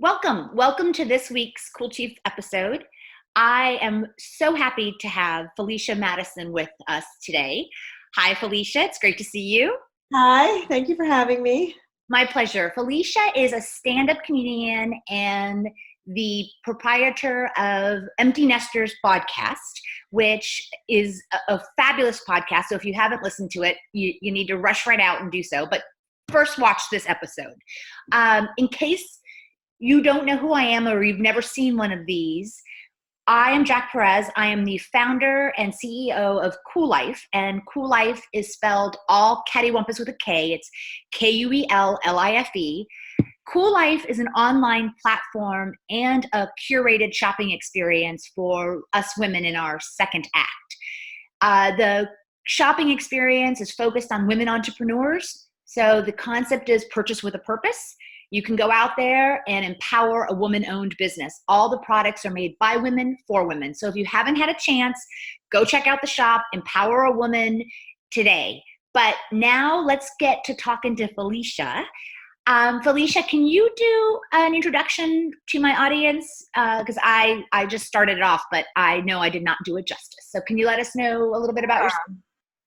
Welcome to this week's Kuel Chiefs episode. I am so happy to have Felicia Madison with us today. Hi, Felicia. It's great to see you. Hi, thank you for having me. My pleasure. Felicia is a stand-up comedian and the proprietor of Empty Nesters podcast, which is a fabulous podcast. So if you haven't listened to it, you need to rush right out and do so. But first, watch this episode. In case you don't know who I am or you've never seen one of these, I am Jack Perez. I am the founder and CEO of Kuel Life, and Kuel Life is spelled all cattywampus with a K. It's Kuellife. Kuel Life is an online platform and a curated shopping experience for us women in our second act. The shopping experience is focused on women entrepreneurs. So the concept is purchase with a purpose. You can go out there and empower a woman-owned business. All the products are made by women for women. So if you haven't had a chance, go check out the shop, empower a woman today. But now let's get to talking to Felicia. Felicia, can you do an introduction to my audience? Because I just started it off, but I know I did not do it justice. So can you let us know a little bit about yourself?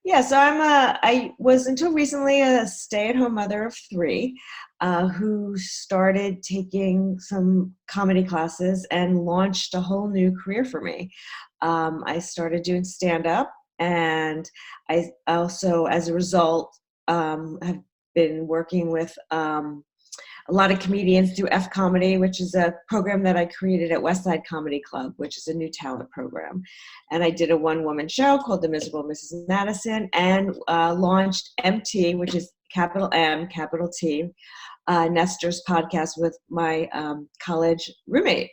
Yeah, so I was until recently a stay-at-home mother of three who started taking some comedy classes and launched a whole new career for me. I started doing stand-up, and I also, as a result, have been working with a lot of comedians through F Comedy, which is a program that I created at Westside Comedy Club, which is a new talent program. And I did a one-woman show called The Miserable Mrs. Madison, and launched MT, which is capital M, capital T, Nestor's podcast with my college roommate.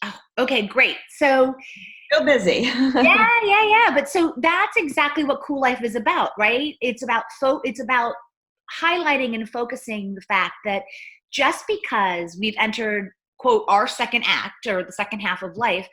Oh, okay, great. So Still busy. yeah. But so that's exactly what Kuel Life is about, right? It's about highlighting and focusing the fact that just because we've entered, quote, our second act or the second half of life,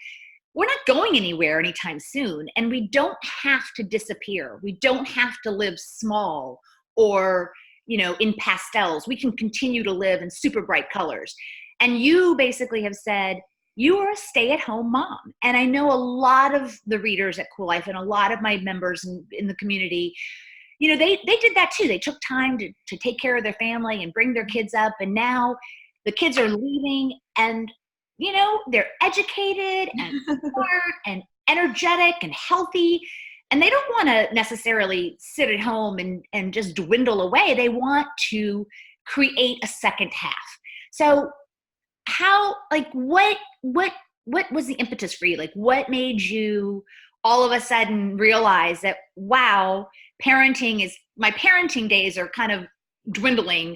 we're not going anywhere anytime soon. And we don't have to disappear. We don't have to live small or, in pastels. We can continue to live in super bright colors. And you basically have said, you are a stay-at-home mom. And I know a lot of the readers at Kuel Life and a lot of my members in the community, they did that too. They took time to take care of their family and bring their kids up. And now the kids are leaving and, they're educated and smart and energetic and healthy. And they don't want to necessarily sit at home and just dwindle away. They want to create a second half. So what was the impetus for you? Like, what made you all of a sudden realize that, wow, my parenting days are kind of dwindling.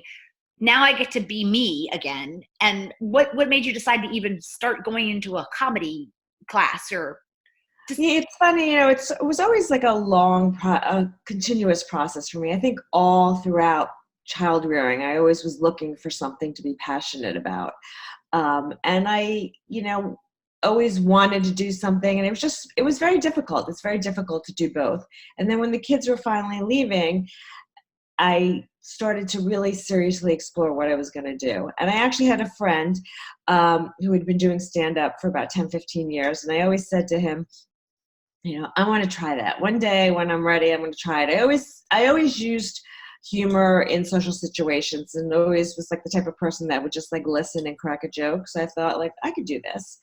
Now I get to be me again. And what made you decide to even start going into a comedy class or? Yeah, it's funny, it was always like a long, continuous process for me. I think all throughout child rearing, I always was looking for something to be passionate about. And I, always wanted to do something, and it was very difficult. It's very difficult to do both. And then when the kids were finally leaving, I started to really seriously explore what I was going to do. And I actually had a friend who had been doing stand-up for about 10, 15 years. And I always said to him, I want to try that. One day when I'm ready, I'm going to try it. I always used humor in social situations and always was like the type of person that would just like listen and crack a joke. So I thought like I could do this.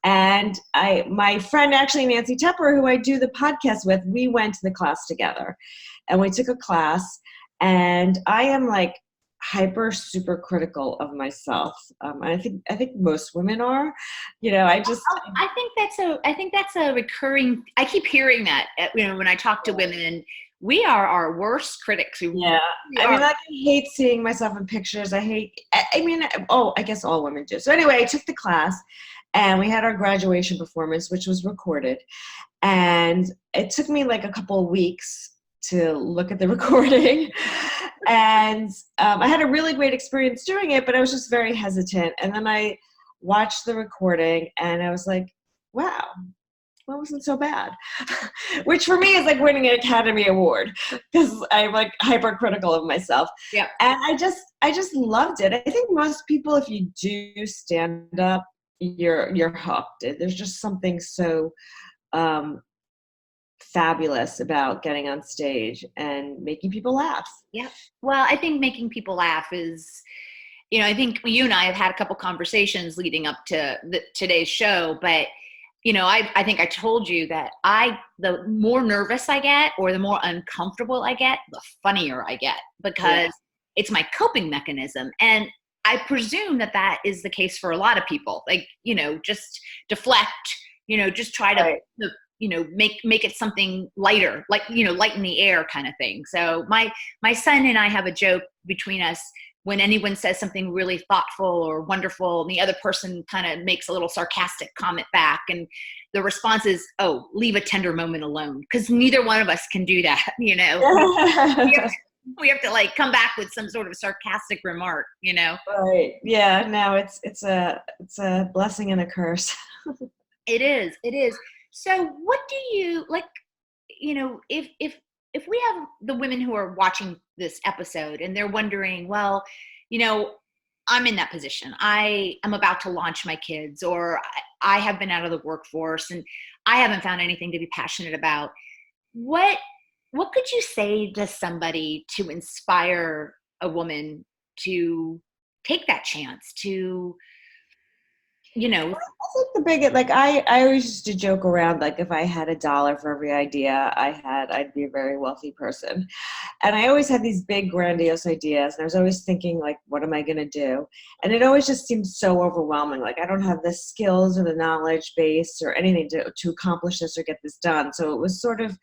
And my friend, actually Nancy Tepper, who I do the podcast with, we went to the class together and we took a class, and I am like hyper super critical of myself. I think most women are, I think that's a recurring, I keep hering that, when I talk to women, and we are our worst critics. Yeah. I hate seeing myself in pictures. I guess all women do. So anyway, I took the class and we had our graduation performance, which was recorded. And it took me like a couple of weeks to look at the recording. And I had a really great experience doing it, but I was just very hesitant. And then I watched the recording and I was like, wow, well, it wasn't so bad. Which for me is like winning an Academy Award because I'm like hypercritical of myself. Yeah. And I just loved it. I think most people, if you do stand up, you're hooked. There's just something so um, fabulous about getting on stage and making people laugh. Yeah. Well, I think making people laugh is, I think you and I have had a couple conversations leading up to today's show, but I think I told you that the more nervous I get or the more uncomfortable I get, the funnier I get because it's my coping mechanism. And I presume that is the case for a lot of people. Like, just deflect, just try to, Right. make it something lighter, like, lighten the air kind of thing. So my son and I have a joke between us when anyone says something really thoughtful or wonderful and the other person kind of makes a little sarcastic comment back, and the response is, oh, leave a tender moment alone, because neither one of us can do that. We have to like come back with some sort of sarcastic remark. Right. Yeah. No, it's a blessing and a curse. It is. So what do you like, if we have the women who are watching this episode and they're wondering, well, I'm in that position. I am about to launch my kids, or I have been out of the workforce and I haven't found anything to be passionate about. What could you say to somebody to inspire a woman to take that chance to, I think the biggest, like I always used to joke around, like if I had $1 for every idea I had, I'd be a very wealthy person. And I always had these big grandiose ideas, and I was always thinking like, what am I going to do? And it always just seemed so overwhelming. Like I don't have the skills or the knowledge base or anything to accomplish this or get this done. So it was sort of,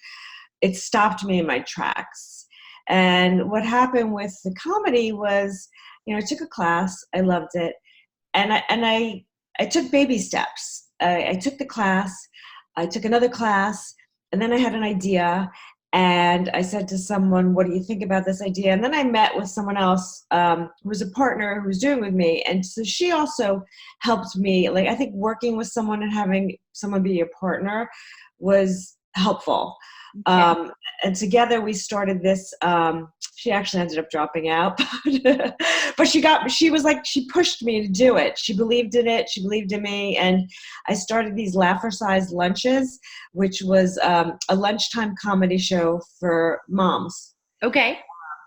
it stopped me in my tracks. And what happened with the comedy was, I took a class, I loved it. And I took baby steps. I took the class, I took another class, and then I had an idea. And I said to someone, what do you think about this idea? And then I met with someone else who was a partner who was doing with me. And so she also helped me. Like, I think working with someone and having someone be a partner was helpful. okay. And together we started this. She actually ended up dropping out, but she pushed me to do it. She believed in it. She believed in me. And I started these Laugher-sized lunches, which was a lunchtime comedy show for moms. Okay.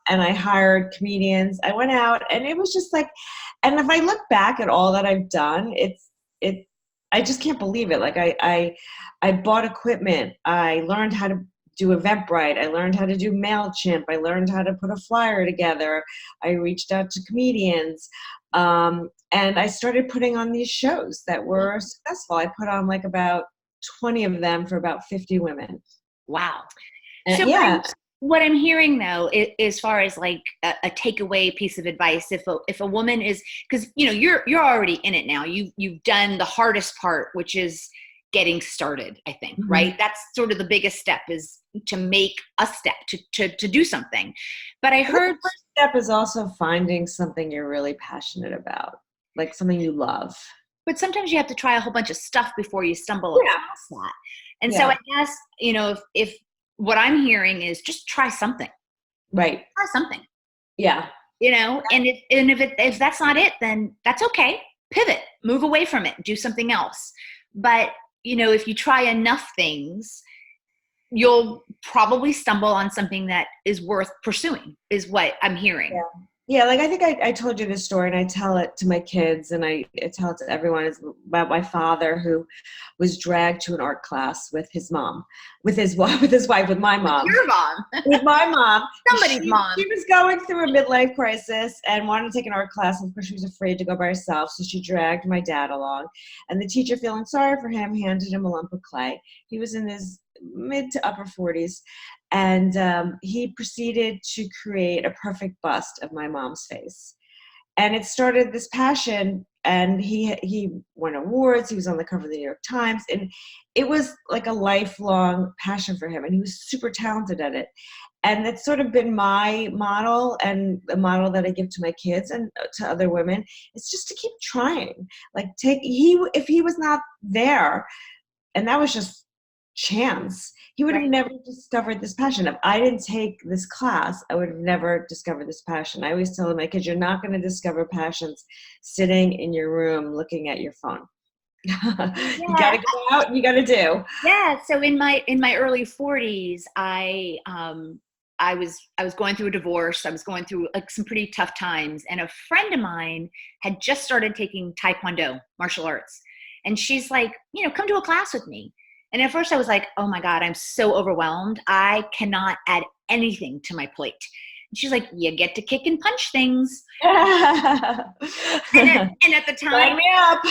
And I hired comedians. I went out, and it was just like, and if I look back at all that I've done, I just can't believe it. Like I bought equipment. I learned how to do Eventbrite. I learned how to do MailChimp. I learned how to put a flyer together. I reached out to comedians. And I started putting on these shows that were successful. I put on like about 20 of them for about 50 women. Wow. And So yeah. what I'm hearing though, as far as like a takeaway piece of advice, if a woman is, because you're already in it now. You've done the hardest part, which is getting started. I think, Mm-hmm. right? That's sort of the biggest step, is to make a step to do something. But I heard The first step is also finding something you're really passionate about, like something you love. but sometimes you have to try a whole bunch of stuff before you stumble Yeah. across that. And so Yeah. I guess, if what I'm hearing is just try something. Right. Try something. Yeah. If that's not it, then that's okay. Pivot, move away from it, do something else. But if you try enough things, you'll probably stumble on something that is worth pursuing, is what I'm hearing. Yeah. Yeah, like I think I told you this story, and I tell it to my kids, and I tell it to everyone. It's about my father who was dragged to an art class with his mom, with his wife, with my mom. Your mom. With my mom. Somebody's mom. She was going through a midlife crisis and wanted to take an art class. And of course, she was afraid to go by herself, so she dragged my dad along. And the teacher, feeling sorry for him, handed him a lump of clay. He was in his mid to upper 40s. And he proceeded to create a perfect bust of my mom's face. And it started this passion, and he won awards. He was on the cover of the New York Times, and it was like a lifelong passion for him, and he was super talented at it. And it's sort of been my model, and the model that I give to my kids and to other women. It's just to keep trying. Like if he was not there, and that was just chance. He would have Right. never discovered this passion. If I didn't take this class, I would have never discovered this passion. I always tell my kids, you're not going to discover passions sitting in your room looking at your phone. You got Yeah. to go out and you got to do. Yeah. So in my early 40s, I was going through a divorce. I was going through like some pretty tough times, and a friend of mine had just started taking Taekwondo, martial arts, and she's like, come to a class with me. And at first, I was like, oh my God, I'm so overwhelmed. I cannot add anything to my plate. And she's like, you get to kick and punch things. And at the time, Sign me up.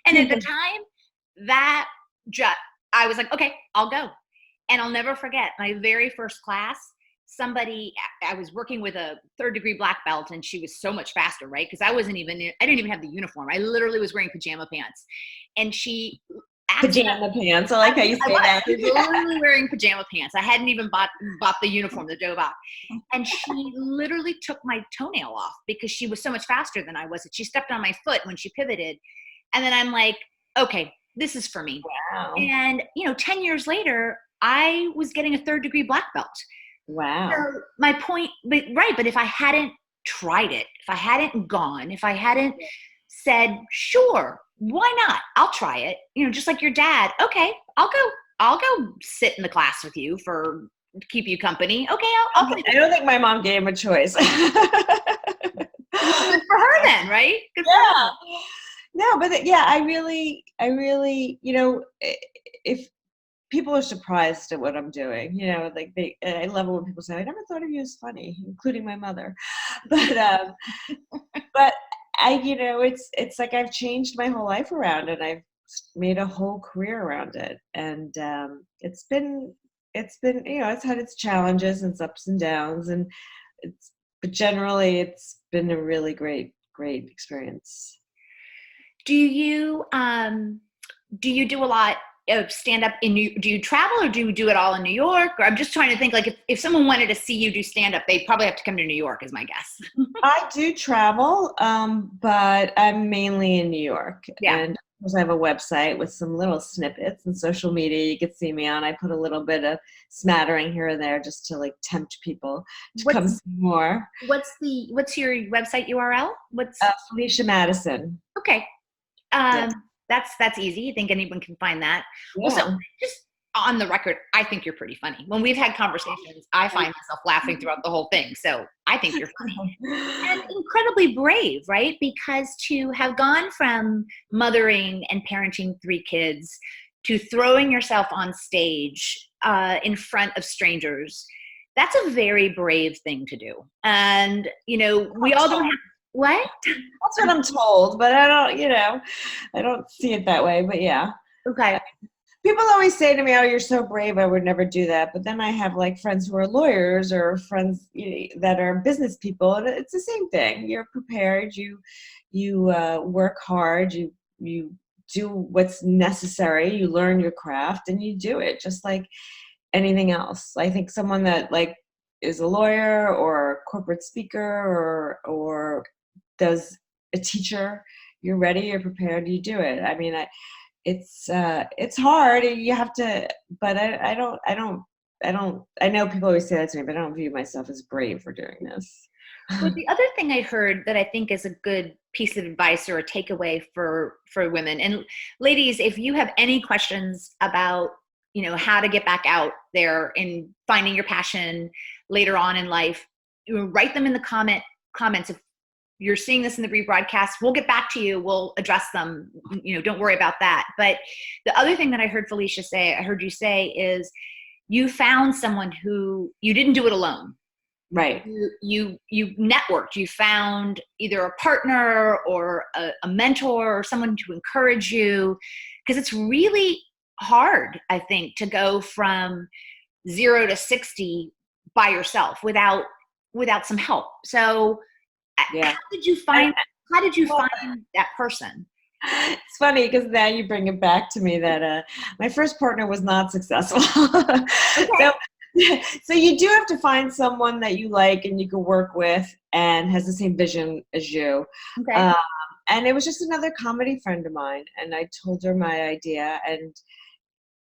and at the time, that just, I was like, okay, I'll go. And I'll never forget my very first class. I was working with a third degree black belt, and she was so much faster, right? Because I didn't even have the uniform. I literally was wearing pajama pants. And she Pajama pants. I like how you say that. I was literally wearing pajama pants. I hadn't even bought the uniform, the dobak. And she literally took my toenail off because she was so much faster than I was. She stepped on my foot when she pivoted. And then I'm like, okay, this is for me. Wow. And, 10 years later, I was getting a third degree black belt. Wow. So my point, but if I hadn't tried it, if I hadn't gone, if I hadn't said, sure, why not? I'll try it. Just like your dad. Okay, I'll go sit in the class with you to keep you company. Okay, I'll I don't think my mom gave him a choice. Good for her then, right? Good for her. No, but I really, if people are surprised at what I'm doing, like I love it when people say, I never thought of you as funny, including my mother. But, but it's like I've changed my whole life around, and I've made a whole career around it. And it's been, it's had its challenges and its ups and downs, but generally it's been a really great experience. Do you do a lot of stand up do you travel, or do you do it all in New York? Or I'm just trying to think, like, if someone wanted to see you do stand up, they'd probably have to come to New York, is my guess. I do travel, but I'm mainly in New York. Yeah. And of course I have a website with some little snippets and social media you could see me on. I put a little bit of smattering here and there just to like tempt people to come see more. What's your website URL? Felicia Madison. Okay. That's easy. I think anyone can find that. Yeah. Also, just on the record, I think you're pretty funny. When we've had conversations, I find myself laughing throughout the whole thing. So I think you're funny. And incredibly brave, right? Because to have gone from mothering and parenting 3 kids to throwing yourself on stage in front of strangers, that's a very brave thing to do. And, we all don't have. What? That's what I'm told, but I don't see it that way, but yeah. Okay. People always say to me, oh, you're so brave, I would never do that. But then I have like friends who are lawyers or friends that are business people, and it's the same thing. You're prepared, you work hard, you do what's necessary, you learn your craft, and you do it just like anything else. I think someone that like is a lawyer or a corporate speaker or does a teacher, you're ready, you're prepared, you do it. I mean, it's hard. You have to, but I know people always say that to me, but I don't view myself as brave for doing this. Well, the other thing I heard that I think is a good piece of advice or a takeaway for women, and ladies, if you have any questions about, how to get back out there and finding your passion later on in life, write them in the comments. If you're seeing this in the rebroadcast, we'll get back to you. We'll address them. Don't worry about that. But the other thing that I heard you say is you found someone who you didn't do it alone. Right. You networked. You found either a partner or a mentor or someone to encourage you, because it's really hard, I think, to go from 0 to 60 by yourself without some help. So yeah. How did you find that person? It's funny because now you bring it back to me that my first partner was not successful. Okay. So you do have to find someone that you like and you can work with and has the same vision as you. Okay. And it was just another comedy friend of mine, and I told her my idea, and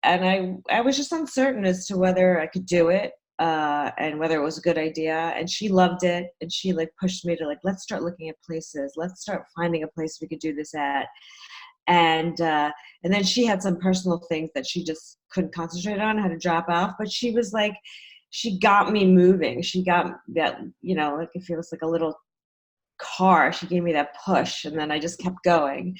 I was just uncertain as to whether I could do it, and whether it was a good idea. And she loved it, and she like pushed me to like, let's start looking at places. Let's start finding a place we could do this at. And then she had some personal things that she just couldn't concentrate on, had to drop off. But she was like, she got me moving. She got that, like it feels like a little car. She gave me that push, and then I just kept going.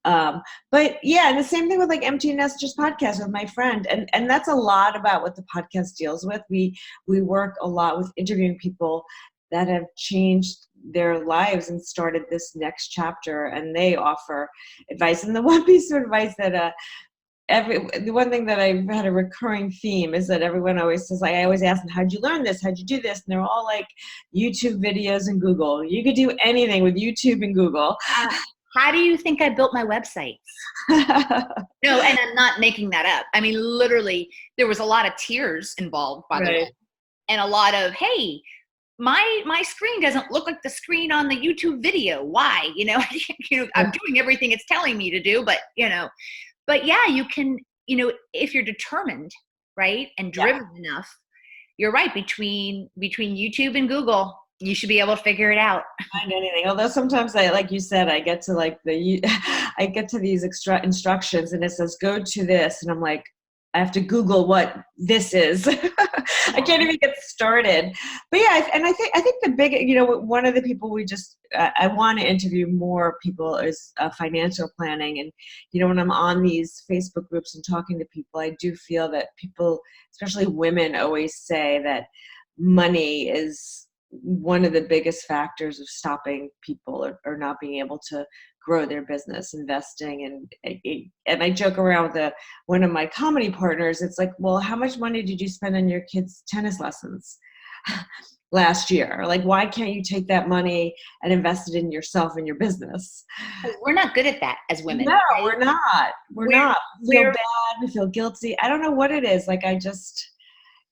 But yeah, and the same thing with like Empty Nesters podcast with my friend, and that's a lot about what the podcast deals with. We work a lot with interviewing people that have changed their lives and started this next chapter, and they offer advice. And the one piece of advice that the one thing that I've had a recurring theme is that everyone always says, like, I always ask them, how'd you learn this? How'd you do this? And they're all like YouTube videos and Google. You could do anything with YouTube and Google. How do you think I built my websites? No, and I'm not making that up. I mean, literally, there was a lot of tears involved, by the way, and a lot of, hey, my screen doesn't look like the screen on the YouTube video. Why? I'm doing everything it's telling me to do, but But yeah, you can, if you're determined, right, and driven enough, you're right, between YouTube and Google, you should be able to figure it out. Find anything. Although sometimes like you said, I get to like I get to these extra instructions and it says, go to this. And I'm like, I have to Google what this is. I can't even get started. But yeah, and I think the big, one of the people I want to interview more people is financial planning. And, when I'm on these Facebook groups and talking to people, I do feel that people, especially women, always say that money is one of the biggest factors of stopping people or not being able to grow their business, investing. And I joke around with one of my comedy partners. It's like, well, how much money did you spend on your kids' tennis lessons last year? Like, why can't you take that money and invest it in yourself and your business? We're not good at that as women. No, right? We're not. We're not. We feel bad. We feel guilty. I don't know what it is. Like,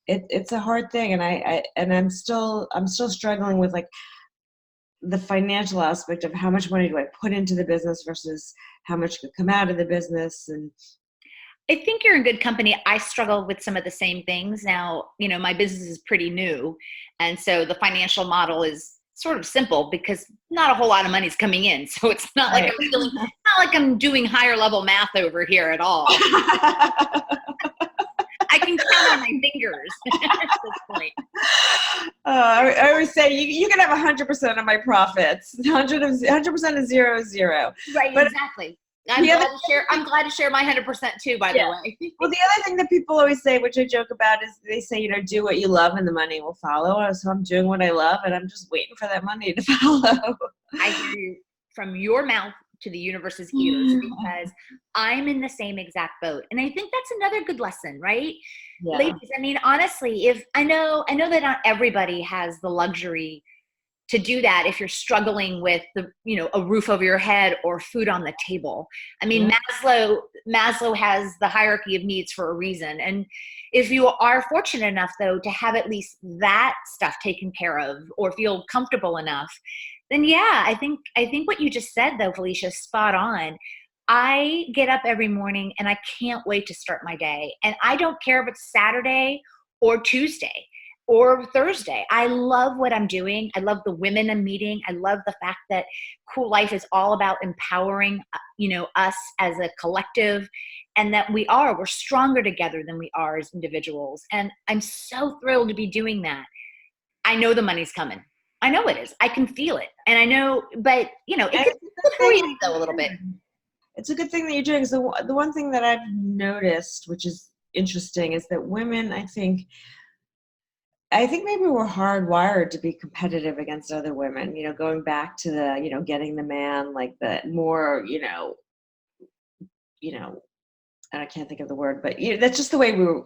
it's a hard thing. And I'm still struggling with like the financial aspect of how much money do I put into the business versus how much could come out of the business. And I think you're in good company. I struggle with some of the same things. Now, my business is pretty new. And so the financial model is sort of simple because not a whole lot of money's coming in. So it's not like I'm doing higher level math over here at all. I can count on my fingers at this point. I always say you can have 100% of my profits. 100% of zero is zero. Right, but exactly. I'm glad to share my 100% too, by the way. Well, the other thing that people always say, which I joke about, is they say, do what you love and the money will follow. So I'm doing what I love and I'm just waiting for that money to follow. I hear you from your mouth to the universe's ears because I'm in the same exact boat. And I think that's another good lesson, right? Yeah. Ladies, I mean, honestly, if I know that not everybody has the luxury to do that if you're struggling with a roof over your head or food on the table. I mean, Maslow has the hierarchy of needs for a reason. And if you are fortunate enough though to have at least that stuff taken care of or feel comfortable enough, then yeah, I think what you just said though, Felicia, is spot on. I get up every morning and I can't wait to start my day. And I don't care if it's Saturday or Tuesday or Thursday. I love what I'm doing. I love the women I'm meeting. I love the fact that Kuel Life is all about empowering, us as a collective, and that we're stronger together than we are as individuals. And I'm so thrilled to be doing that. I know the money's coming. I know it is. I can feel it. And I know, but it's a little bit. It's a good thing that you're doing. So the one thing that I've noticed, which is interesting, is that women, I think maybe we're hardwired to be competitive against other women, going back to the, getting the man, like the more, I can't think of the word, but that's just the way we were,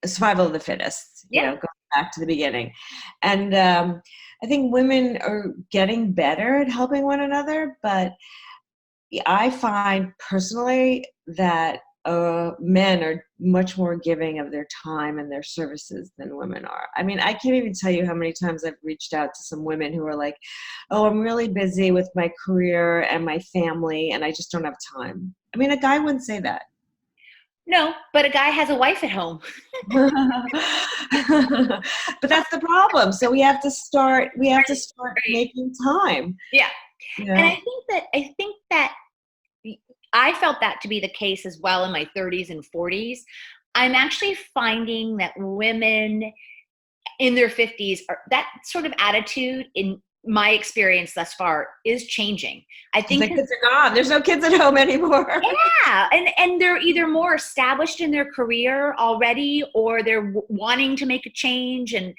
survival of the fittest, going back to the beginning. And I think women are getting better at helping one another, but I find personally that men are much more giving of their time and their services than women are. I mean, I can't even tell you how many times I've reached out to some women who are like, oh, I'm really busy with my career and my family and I just don't have time. I mean, a guy wouldn't say that. No, but a guy has a wife at home. But that's the problem. So we have to start Right. making time. Yeah. And Yeah. I think that I felt that to be the case as well in my 30s and 40s. I'm actually finding that women in their 50s are that sort of attitude in my experience thus far is changing. I think The kids are gone. There's no kids at home anymore. yeah, and they're either more established in their career already, or they're wanting to make a change and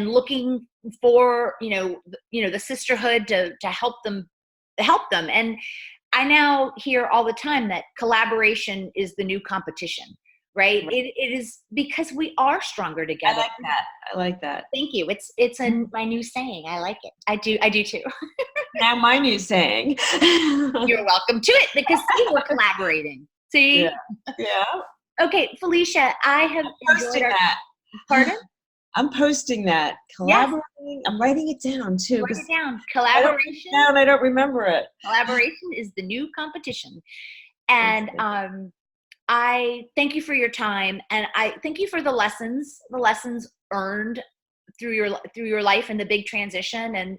looking for the sisterhood to help them. And I now hear all the time that collaboration is the new competition, right? It is because we are stronger I together. like that. I like that. Thank you. It's my new saying. I like it. I do too. Now my new saying. You're welcome to it because see, we're collaborating. See? Yeah. Yeah. Okay, Felicia, I have enjoyed Posting our that. pardon? I'm posting that. Yes, Collaborating. I'm writing it down too write because it down. I don't write it down. I don't remember it. Collaboration is the new competition. And I thank you for your time, and I thank you for the lessons earned through your life and the big transition. And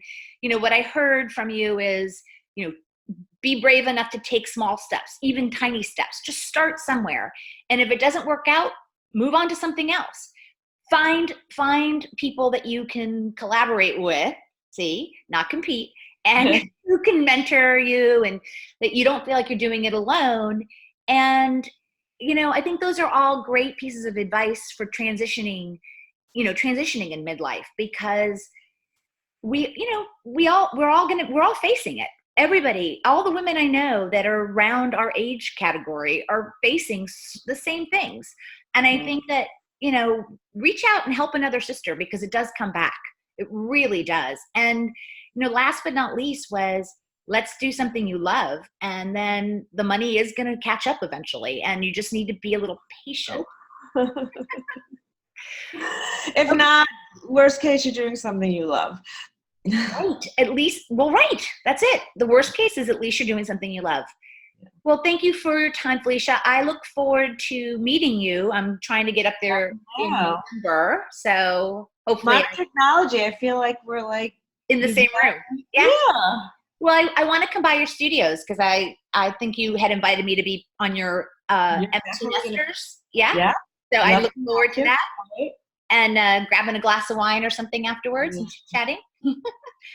what I heard from you is, be brave enough to take small steps, even tiny steps. Just start somewhere. And if it doesn't work out, move on to something else. Find people that you can collaborate with, see, not compete, and who can mentor you and that you don't feel like you're doing it alone. And I think those are all great pieces of advice for transitioning in midlife, because we're all facing it. Everybody, all the women I know that are around our age category are facing the same things. And I think that, reach out and help another sister, because it does come back. It really does. And, last but not least was, let's do something you love. And then the money is going to catch up eventually. And you just need to be a little patient. If not, worst case, you're doing something you love. Right. At least, well, right. That's it. The worst case is at least you're doing something you love. Well, thank you for your time, Felicia. I look forward to meeting you. I'm trying to get up there in November. So hopefully Modern technology, I feel like we're like in the same room. Yeah. Well, I want to come by your studios because I think you had invited me to be on your empty nesters. Yeah. So I look forward to that. And grabbing a glass of wine or something afterwards and chatting.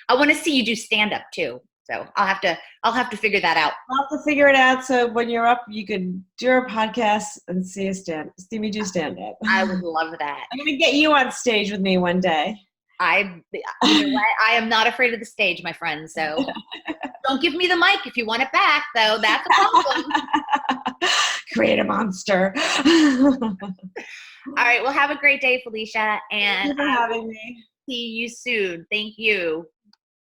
I want to see you do stand up too. So I'll have to figure that out. I'll have to figure it out. So when you're up, you can do a podcast and see me do stand up. I would love that. I'm going to get you on stage with me one day. I am not afraid of the stage, my friend. So don't give me the mic if you want it back, though. That's a problem. Create a monster. All right. Well, have a great day, Felicia. And thank you for having me. See you soon. Thank you.